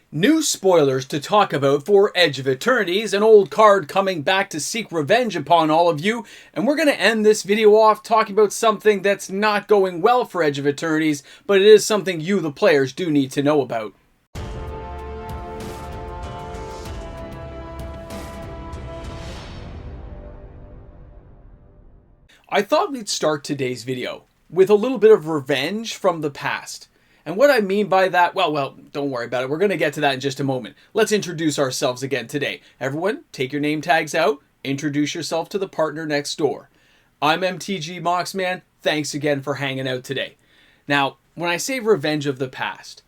New spoilers to talk about for Edge of Eternities, an old card coming back to seek revenge upon all of you, and we're going to end this video off talking about something that's not going well for Edge of Eternities, but it is something you, the players, do need to know about. I thought we'd start today's video with a little bit of revenge from the past. And what I mean by that, well, don't worry about it. We're going to get to that in just a moment. Let's introduce ourselves again today. Everyone, take your name tags out. Introduce yourself to the partner next door. I'm MTG Moxman. Thanks again for hanging out today. Now, when I say revenge of the past,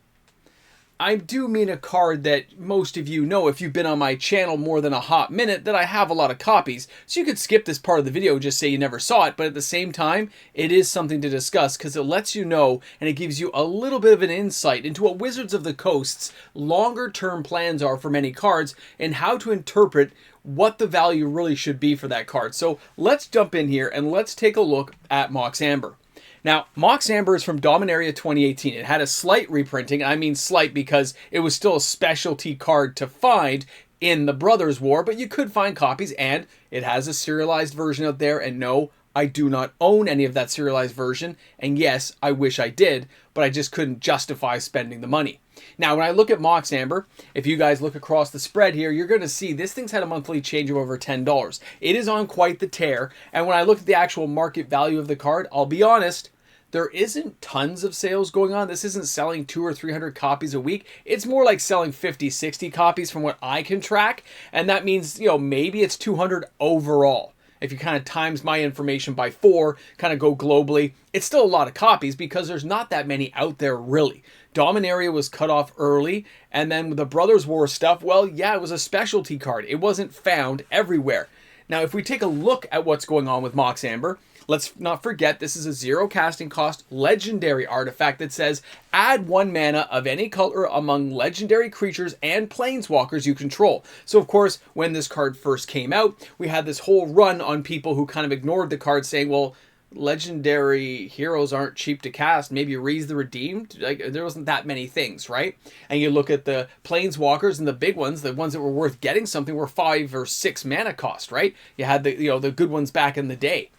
I do mean a card that most of you know if you've been on my channel more than a hot minute that I have a lot of copies. So you could skip this part of the video and just say you never saw it, but at the same time, it is something to discuss because it lets you know and it gives you a little bit of an insight into what Wizards of the Coast's longer term plans are for many cards and how to interpret what the value really should be for that card. So let's jump in here and let's take a look at Mox Amber. Now, Mox Amber is from Dominaria 2018. It had a slight reprinting. I mean slight because it was still a specialty card to find in the Brothers War, but you could find copies, and it has a serialized version out there. And no, I do not own any of that serialized version. And yes, I wish I did, but I just couldn't justify spending the money. Now, when I look at Mox Amber, if you guys look across the spread here, you're going to see this thing's had a monthly change of over $10. It is on quite the tear, and when I look at the actual market value of the card, I'll be honest, there isn't tons of sales going on. This isn't selling 200 or 300 copies a week. It's more like selling 50, 60 copies from what I can track, and that means, maybe it's 200 overall. If you kind of times my information by 4, kind of go globally, it's still a lot of copies because there's not that many out there really. Dominaria was cut off early, and then with the Brothers War stuff, well, yeah, it was a specialty card. It wasn't found everywhere. Now, if we take a look at what's going on with Mox Amber, let's not forget this is a 0 casting cost legendary artifact that says add 1 mana of any color among legendary creatures and planeswalkers you control. So of course, when this card first came out, we had this whole run on people who kind of ignored the card saying, well, legendary heroes aren't cheap to cast. Maybe Reese the Redeemed. Like, there wasn't that many things, right? And you look at the planeswalkers and the big ones, the ones that were worth getting something were 5 or 6 mana cost, right? You had the good ones back in the day.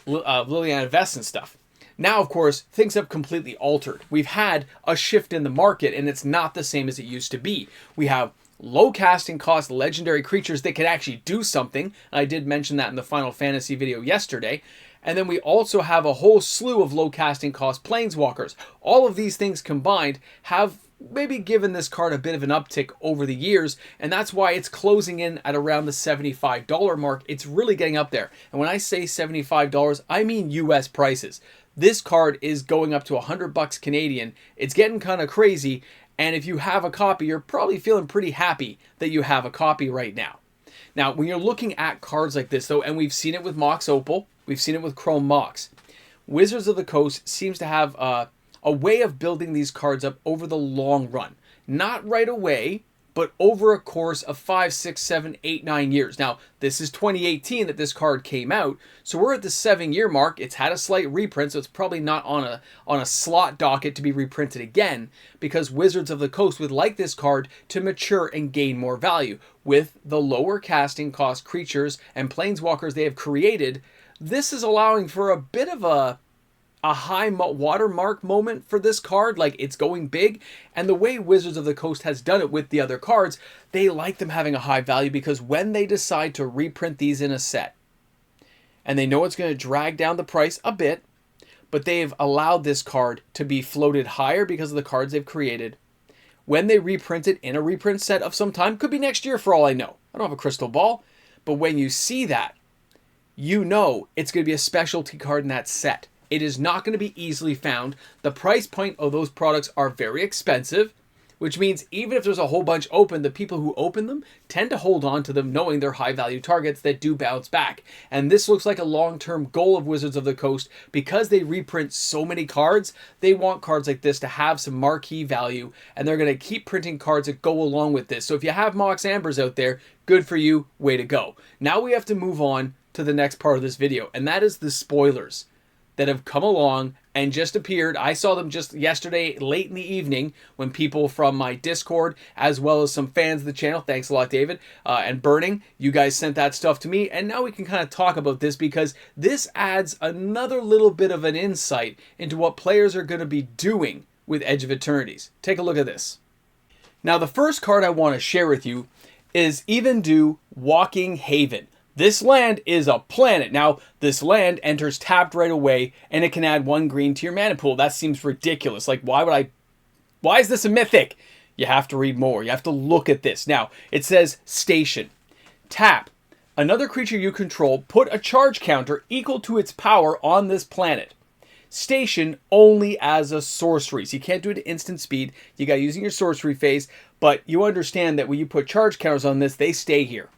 Liliana Vest and stuff. Now, of course, things have completely altered. We've had a shift in the market, and it's not the same as it used to be. We have low casting cost legendary creatures that can actually do something. And I did mention that in the Final Fantasy video yesterday. And then we also have a whole slew of low casting cost planeswalkers. All of these things combined have maybe given this card a bit of an uptick over the years, and that's why it's closing in at around the $75 mark. It's really getting up there. And when I say $75, I mean US prices. This card is going up to $100 Canadian. It's getting kind of crazy, and if you have a copy, you're probably feeling pretty happy that you have a copy right now. Now, when you're looking at cards like this, though, and we've seen it with Mox Opal, we've seen it with Chrome Mox, Wizards of the Coast seems to have a way of building these cards up over the long run. Not right away, but over a course of 5, 6, 7, 8, 9 years. Now, this is 2018 that this card came out, so we're at the 7-year mark. It's had a slight reprint, so it's probably not on a slot docket to be reprinted again, because Wizards of the Coast would like this card to mature and gain more value. With the lower casting cost creatures and planeswalkers they have created, this is allowing for a bit of a high watermark moment for this card. Like, it's going big, and the way Wizards of the Coast has done it with the other cards, they like them having a high value because when they decide to reprint these in a set, and they know it's going to drag down the price a bit, but they've allowed this card to be floated higher because of the cards they've created. When they reprint it in a reprint set of some time, could be next year for all I know. I don't have a crystal ball, but when you see that, you know it's going to be a specialty card in that set. It is not going to be easily found. The price point of those products are very expensive, which means even if there's a whole bunch open, the people who open them tend to hold on to them knowing they're high value targets that do bounce back. And this looks like a long-term goal of Wizards of the Coast because they reprint so many cards. They want cards like this to have some marquee value, and they're going to keep printing cards that go along with this. So if you have Mox Ambers out there, good for you, way to go. Now we have to move on to the next part of this video, and that is the spoilers. that have come along and just appeared. I saw them just yesterday late in the evening when people from my Discord, as well as some fans of the channel, thanks a lot David, and Burning, you guys sent that stuff to me, and now we can kind of talk about this because this adds another little bit of an insight into what players are going to be doing with Edge of Eternities. Take a look at this. Now the first card I want to share with you is Even Do Walking Haven. This land is a planet. Now, this land enters tapped right away, and it can add 1 green to your mana pool. That seems ridiculous. Like, why is this a mythic? You have to read more. You have to look at this. Now, it says Station. Tap. Another creature you control, put a charge counter equal to its power on this planet. Station only as a sorcery. So you can't do it at instant speed. You got using your sorcery phase, but you understand that when you put charge counters on this, they stay here.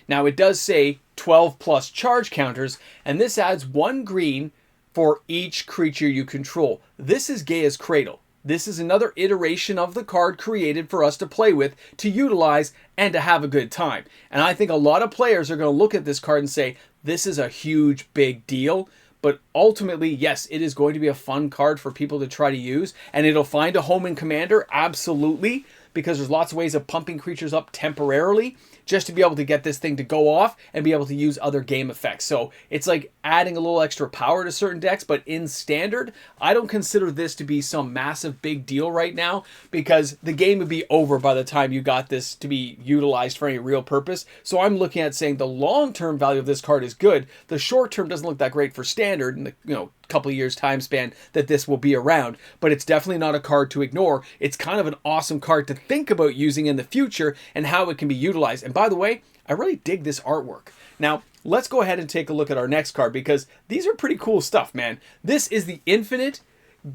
Now it does say 12 plus charge counters, and this adds 1 green for each creature you control. This is Gaia's Cradle. This is another iteration of the card created for us to play with, to utilize, and to have a good time. And I think a lot of players are going to look at this card and say, this is a huge, big deal. But ultimately, yes, it is going to be a fun card for people to try to use, and it'll find a home in Commander, absolutely, because there's lots of ways of pumping creatures up temporarily just to be able to get this thing to go off and be able to use other game effects. So it's like adding a little extra power to certain decks, but in Standard, I don't consider this to be some massive big deal right now because the game would be over by the time you got this to be utilized for any real purpose. So I'm looking at saying the long-term value of this card is good. The short-term doesn't look that great for Standard in the couple of years time span that this will be around, but it's definitely not a card to ignore. It's kind of an awesome card to think about using in the future and how it can be utilized. And by the way, I really dig this artwork. Now, let's go ahead and take a look at our next card because these are pretty cool stuff, man. This is the Infinite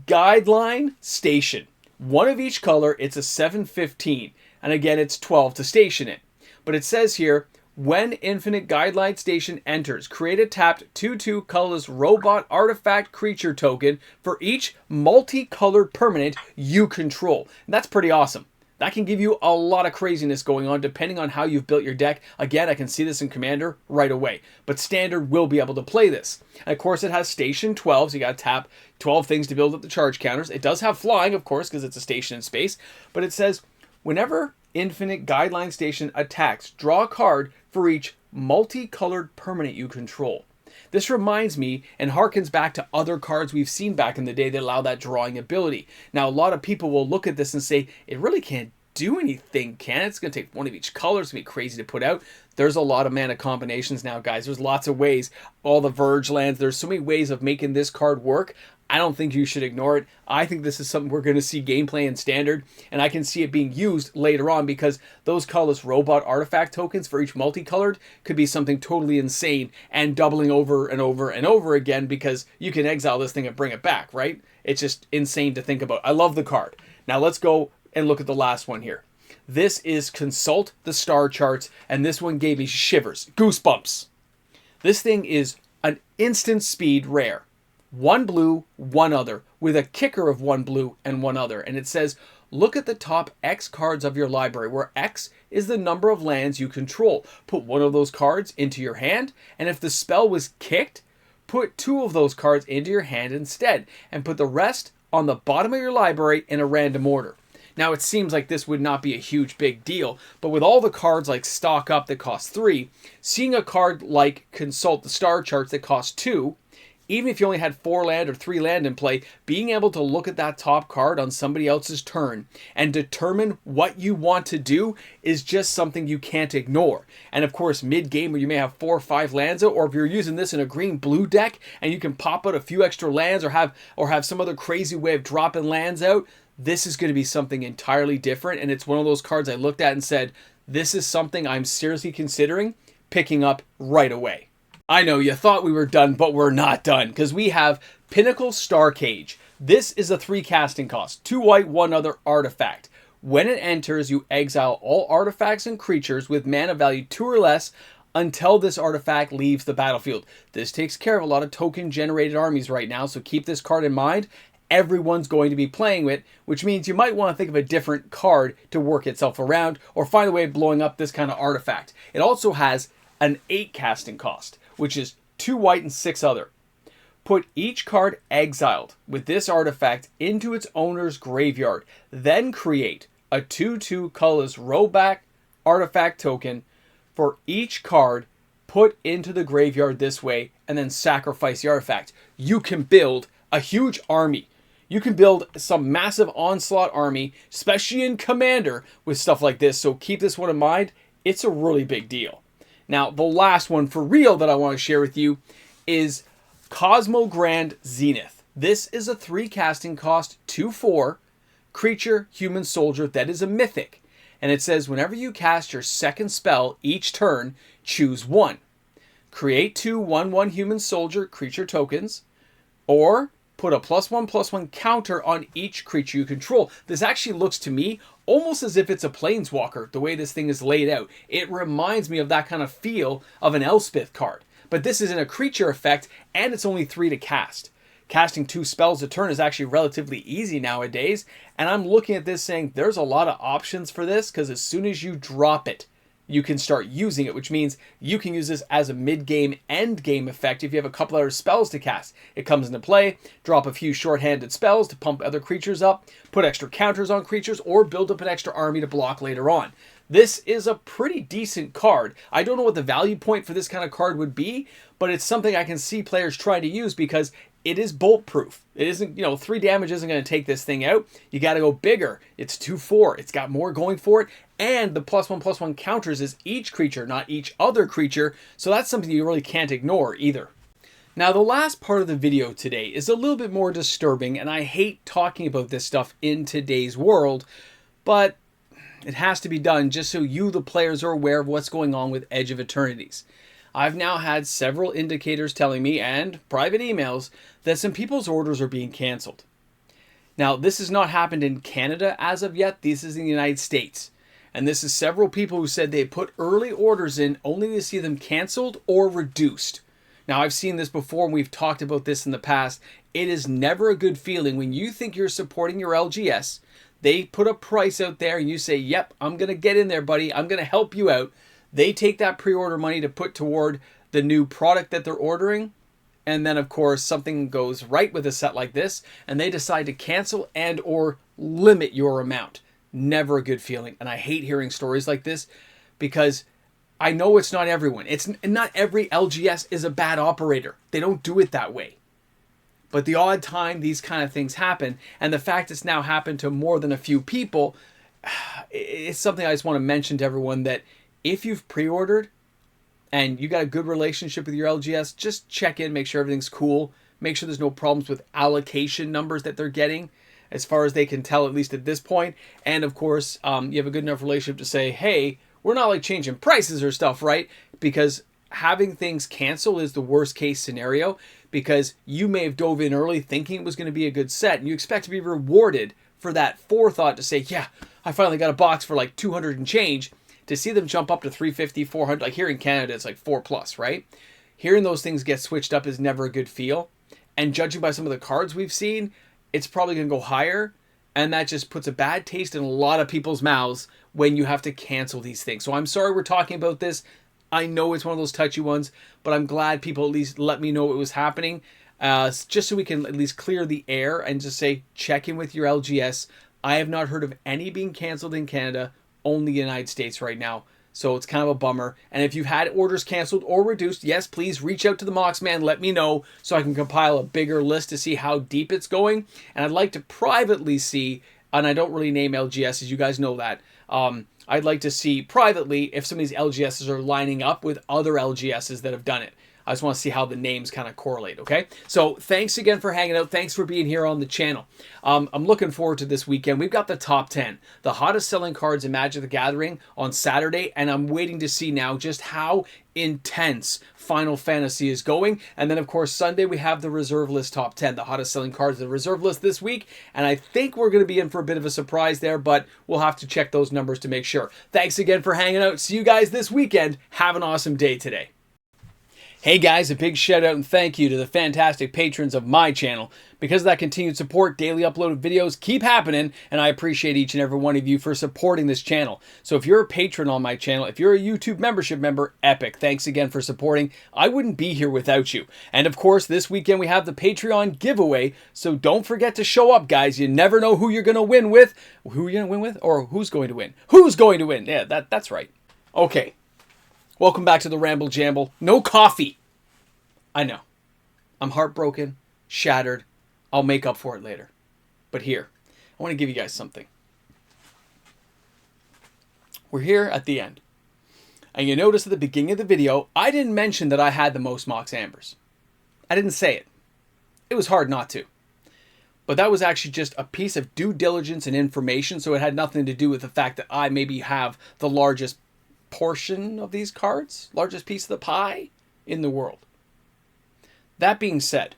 Guideline Station. 1 of each color. It's a 7/15, and again, it's 12 to station it. But it says here, when Infinite Guideline Station enters, create a tapped 2/2 colorless robot artifact creature token for each multicolored permanent you control. And that's pretty awesome. That can give you a lot of craziness going on depending on how you've built your deck. Again, I can see this in Commander right away, but Standard will be able to play this. And of course, it has Station 12, so you got to tap 12 things to build up the charge counters. It does have flying, of course, because it's a station in space, but it says, whenever Infinite Guideline Station attacks, draw a card for each multicolored permanent you control. This reminds me and harkens back to other cards we've seen back in the day that allow that drawing ability. Now, a lot of people will look at this and say, it really can't do anything, can it? It's going to take 1 of each color. It's going to be crazy to put out. There's a lot of mana combinations now, guys. There's lots of ways. All the Verge lands. There's so many ways of making this card work. I don't think you should ignore it. I think this is something we're going to see gameplay in Standard, and I can see it being used later on because those colorless robot artifact tokens for each multicolored could be something totally insane and doubling over and over and over again because you can exile this thing and bring it back, right? It's just insane to think about. I love the card. Now let's go and look at the last one here. This is Consult the Star Charts, and this one gave me shivers, goosebumps. This thing is an instant speed rare. 1 blue, 1 other, with a kicker of 1 blue and 1 other. And it says, look at the top X cards of your library, where X is the number of lands you control. Put 1 of those cards into your hand, and if the spell was kicked, put 2 of those cards into your hand instead, and put the rest on the bottom of your library in a random order. Now, it seems like this would not be a huge big deal, but with all the cards like Stock Up that cost 3, seeing a card like Consult the Star Charts that cost 2, even if you only had 4 land or 3 land in play, being able to look at that top card on somebody else's turn and determine what you want to do is just something you can't ignore. And of course, mid-game where you may have 4 or 5 lands out, or if you're using this in a green-blue deck and you can pop out a few extra lands or have some other crazy way of dropping lands out, this is going to be something entirely different. And it's one of those cards I looked at and said, this is something I'm seriously considering picking up right away. I know you thought we were done, but we're not done because we have Pinnacle Star Cage. This is a 3 casting cost, 2 white, 1 other artifact. When it enters, you exile all artifacts and creatures with mana value 2 or less until this artifact leaves the battlefield. This takes care of a lot of token generated armies right now, so keep this card in mind. Everyone's going to be playing with, which means you might want to think of a different card to work itself around or find a way of blowing up this kind of artifact. It also has an 8 casting cost, which is 2 white and 6 other. Put each card exiled with this artifact into its owner's graveyard. Then create a 2/2 colorless rollback artifact token for each card put into the graveyard this way, and then sacrifice the artifact. You can build a huge army. You can build some massive onslaught army, especially in Commander, with stuff like this. So keep this one in mind. It's a really big deal. Now, the last one for real that I want to share with you is Cosmogrand Zenith. This is a 3 casting cost, 2/4 creature, human soldier that is a mythic. And it says whenever you cast your second spell each turn, choose one. Create 2 1/1 human soldier creature tokens, or put a +1/+1 counter on each creature you control. This actually looks to me almost as if it's a planeswalker, the way this thing is laid out. It reminds me of that kind of feel of an Elspeth card. But this isn't a creature effect, and it's only 3 to cast. Casting 2 spells a turn is actually relatively easy nowadays, and I'm looking at this saying there's a lot of options for this, because as soon as you drop it, you can start using it, which means you can use this as a mid-game, end-game effect if you have a couple other spells to cast. It comes into play, drop a few short-handed spells to pump other creatures up, put extra counters on creatures, or build up an extra army to block later on. This is a pretty decent card. I don't know what the value point for this kind of card would be, but it's something I can see players trying to use because it is bolt proof. It isn't, 3 damage isn't going to take this thing out. You got to go bigger. It's 2/4. It's got more going for it. And the +1/+1 counters is each creature, not each other creature. So that's something you really can't ignore either. Now, the last part of the video today is a little bit more disturbing, and I hate talking about this stuff in today's world, but it has to be done just so you, the players, are aware of what's going on with Edge of Eternities. I've now had several indicators telling me, and private emails, that some people's orders are being canceled. Now, this has not happened in Canada as of yet. This is in the United States. And this is several people who said they put early orders in only to see them canceled or reduced. Now, I've seen this before, and we've talked about this in the past. It is never a good feeling when you think you're supporting your LGS. They put a price out there, and you say, yep, I'm going to get in there, buddy. I'm going to help you out. They take that pre-order money to put toward the new product that they're ordering. And then, of course, something goes right with a set like this, and they decide to cancel and or limit your amount. Never a good feeling. And I hate hearing stories like this because I know it's not everyone. It's not every LGS is a bad operator. They don't do it that way. But the odd time these kind of things happen, and the fact it's now happened to more than a few people, it's something I just want to mention to everyone that if you've pre-ordered and you got a good relationship with your LGS, just check in, make sure everything's cool, make sure there's no problems with allocation numbers that they're getting, as far as they can tell, at least at this point. And of course, you have a good enough relationship to say, hey, we're not like changing prices or stuff, right? Because having things cancel is the worst case scenario, because you may have dove in early thinking it was going to be a good set, and you expect to be rewarded for that forethought to say, yeah, I finally got a box for like 200 and change. To see them jump up to 350, 400, like here in Canada, it's like 4+, right? Hearing those things get switched up is never a good feel. And judging by some of the cards we've seen, it's probably going to go higher. And that just puts a bad taste in a lot of people's mouths when you have to cancel these things. So I'm sorry we're talking about this. I know it's one of those touchy ones, but I'm glad people at least let me know it was happening. Just so we can at least clear the air and just say, check in with your LGS. I have not heard of any being canceled in Canada, only the United States right now. So it's kind of a bummer. And if you've had orders canceled or reduced, yes, please reach out to the Moxman. Let me know so I can compile a bigger list to see how deep it's going. And I'd like to privately see, and I don't really name LGSs, you guys know that. I'd like to see privately if some of these LGSs are lining up with other LGSs that have done it. I just want to see how the names kind of correlate, okay? So thanks again for hanging out. Thanks for being here on the channel. I'm looking forward to this weekend. We've got the top 10, the hottest selling cards in Magic the Gathering on Saturday, and I'm waiting to see now just how intense Final Fantasy is going. And then, of course, Sunday we have the reserve list top 10, the hottest selling cards of the reserve list this week. And I think we're going to be in for a bit of a surprise there, but we'll have to check those numbers to make sure. Thanks again for hanging out. See you guys this weekend. Have an awesome day today. Hey guys, a big shout out and thank you to the fantastic patrons of my channel. Because of that continued support, daily uploaded videos keep happening, and I appreciate each and every one of you for supporting this channel. So if you're a patron on my channel, if you're a YouTube membership member, epic. Thanks again for supporting. I wouldn't be here without you. And of course, this weekend we have the Patreon giveaway, so don't forget to show up, guys. You never know who you're going to win with. Who you're going to win with? Or who's going to win? Who's going to win? Yeah, that's right. Okay. Welcome back to the Ramble Jamble. No coffee. I know. I'm heartbroken, shattered. I'll make up for it later. But here, I want to give you guys something. We're here at the end. And you notice at the beginning of the video, I didn't mention that I had the most Mox Ambers. I didn't say it. It was hard not to. But that was actually just a piece of due diligence and information, so it had nothing to do with the fact that I maybe have the largest portion of these cards, largest piece of the pie in the world. That being said,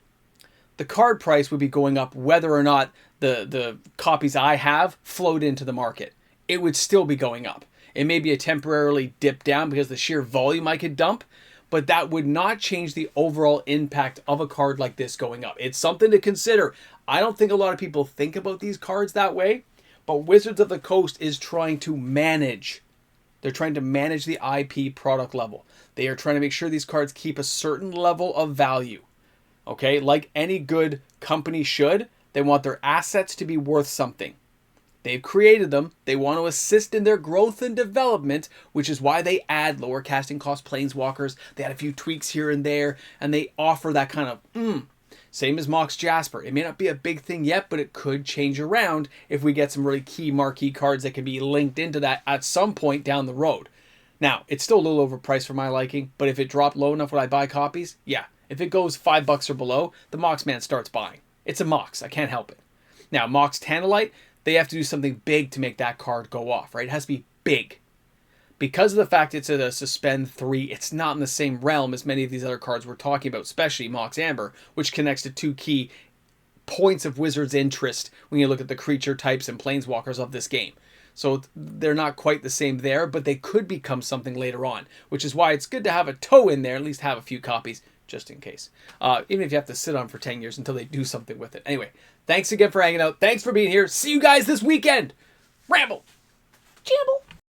the card price would be going up whether or not the copies I have flowed into the market. It would still be going up. It may be a temporarily dip down because of the sheer volume I could dump, but that would not change the overall impact of a card like this going up. It's something to consider. I don't think a lot of people think about these cards that way, but Wizards of the Coast is trying to manage. They're trying to manage the IP product level. They are trying to make sure these cards keep a certain level of value. Okay, like any good company should, they want their assets to be worth something. They've created them. They want to assist in their growth and development, which is why they add lower casting cost planeswalkers. They add a few tweaks here and there, and they offer that kind of, Same as Mox Jasper. It may not be a big thing yet, but it could change around if we get some really key marquee cards that can be linked into that at some point down the road. Now, it's still a little overpriced for my liking, but if it dropped low enough, would I buy copies? Yeah. If it goes $5 or below, the Mox man starts buying. It's a Mox. I can't help it. Now, Mox Tantalite, they have to do something big to make that card go off, right? It has to be big. Because of the fact it's at a suspend 3, it's not in the same realm as many of these other cards we're talking about, especially Mox Amber, which connects to two key points of Wizards' interest when you look at the creature types and planeswalkers of this game. So they're not quite the same there, but they could become something later on, which is why it's good to have a toe in there, at least have a few copies, just in case. Even if you have to sit on for 10 years until they do something with it. Anyway, thanks again for hanging out. Thanks for being here. See you guys this weekend. Ramble. Jamble.